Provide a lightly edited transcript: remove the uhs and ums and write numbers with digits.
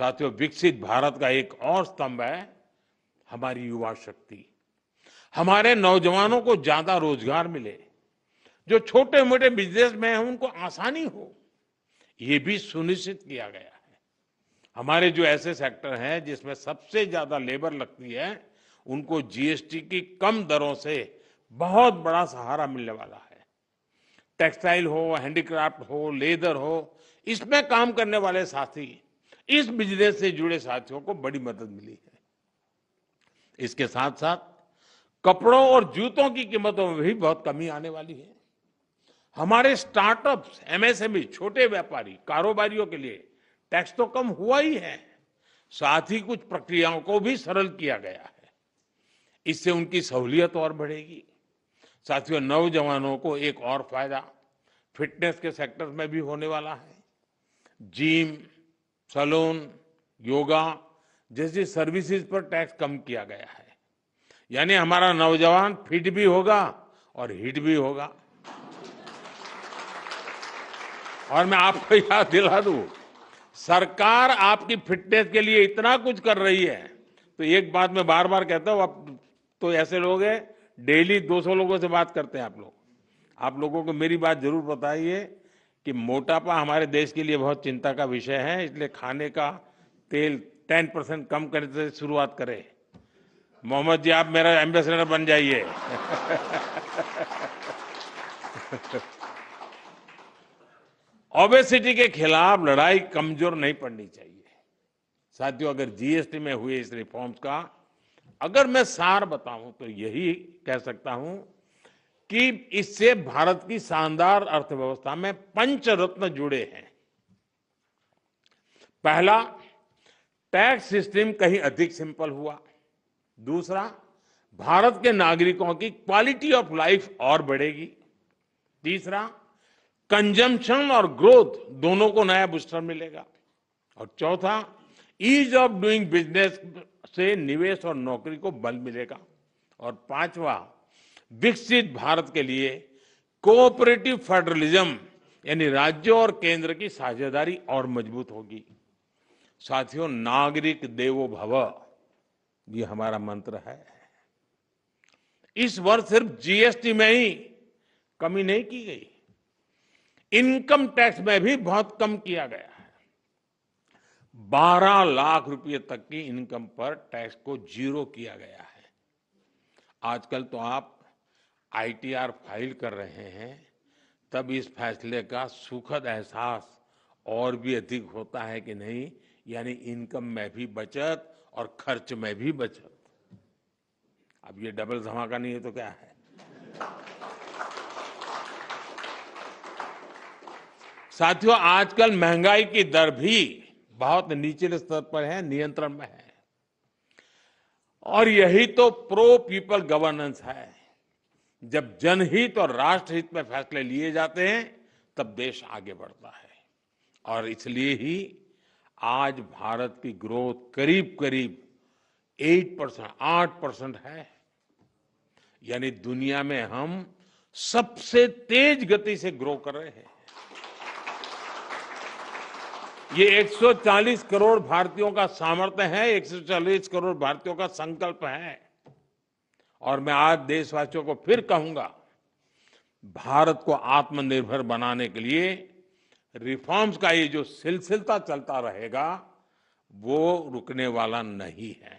साथियों, विकसित भारत का एक और स्तंभ है हमारी युवा शक्ति। हमारे नौजवानों को ज्यादा रोजगार मिले, जो छोटे मोटे बिजनेस में हैं उनको आसानी हो, ये भी सुनिश्चित किया गया है। हमारे जो ऐसे सेक्टर हैं जिसमें सबसे ज्यादा लेबर लगती है, उनको जीएसटी की कम दरों से बहुत बड़ा सहारा मिलने वाला है। टेक्सटाइल हो, हैंडीक्राफ्ट हो, लेदर हो, इसमें काम करने वाले साथी, इस बिजनेस से जुड़े साथियों को बड़ी मदद मिली है। इसके साथ साथ कपड़ों और जूतों की कीमतों में भी बहुत कमी आने वाली है। हमारे स्टार्टअप्स, एमएसएमई, छोटे व्यापारी, कारोबारियों के लिए टैक्स तो कम हुआ ही है, साथ ही कुछ प्रक्रियाओं को भी सरल किया गया है। इससे उनकी सहूलियत और बढ़ेगी। साथियों, नौजवानों को एक और फायदा फिटनेस के सेक्टर में भी होने वाला है। जिम, सैलून, योगा जैसी सर्विसेज पर टैक्स कम किया गया है। यानी हमारा नौजवान फिट भी होगा और हिट भी होगा। और मैं आपको याद दिला दूं, सरकार आपकी फिटनेस के लिए इतना कुछ कर रही है, तो एक बात मैं बार बार कहता हूं, आप तो ऐसे लोग हैं डेली 200 लोगों से बात करते हैं आप लोग। आप लोगों को मेरी बात जरूर बताइए कि मोटापा हमारे देश के लिए बहुत चिंता का विषय है, इसलिए खाने का तेल 10% कम करने से शुरुआत करें। मोहम्मद जी, आप मेरा एम्बेसडर बन जाइए। ओबेसिटी के खिलाफ लड़ाई कमजोर नहीं पड़नी चाहिए। साथियों, अगर जीएसटी में हुए इस रिफॉर्म्स का अगर मैं सार बताऊं तो यही कह सकता हूं कि इससे भारत की शानदार अर्थव्यवस्था में पंचरत्न जुड़े हैं। पहला, टैक्स सिस्टम कहीं अधिक सिंपल हुआ। दूसरा, भारत के नागरिकों की क्वालिटी ऑफ लाइफ और बढ़ेगी। तीसरा, कंजम्पशन और ग्रोथ दोनों को नया बूस्टर मिलेगा। और चौथा, ईज ऑफ डूइंग बिजनेस से निवेश और नौकरी को बल मिलेगा। और पांचवा, विकसित भारत के लिए कोऑपरेटिव फेडरलिज्म यानी राज्यों और केंद्र की साझेदारी और मजबूत होगी। साथियों, नागरिक देवो भव, ये हमारा मंत्र है। इस वर्ष सिर्फ जीएसटी में ही कमी नहीं की गई, इनकम टैक्स में भी बहुत कम किया गया है। 12 लाख रुपए तक की इनकम पर टैक्स को जीरो किया गया है। आजकल तो आप आईटीआर फाइल कर रहे हैं, तब इस फैसले का सुखद एहसास और भी अधिक होता है कि नहीं, यानी इनकम में भी बचत और खर्च में भी बचत। अब ये डबल धमाका नहीं है तो क्या है। साथियों, आजकल महंगाई की दर भी बहुत निचले स्तर पर है, नियंत्रण में है। और यही तो प्रो पीपल गवर्नेंस है। जब जनहित और राष्ट्रहित में फैसले लिए जाते हैं, तब देश आगे बढ़ता है। और इसलिए ही आज भारत की ग्रोथ करीब करीब 8% है। यानी दुनिया में हम सबसे तेज गति से ग्रो कर रहे हैं। ये 140 करोड़ भारतीयों का सामर्थ्य है, 140 करोड़ भारतीयों का संकल्प है। और मैं आज देशवासियों को फिर कहूंगा, भारत को आत्मनिर्भर बनाने के लिए रिफॉर्म्स का ये जो सिलसिला चलता रहेगा, वो रुकने वाला नहीं है।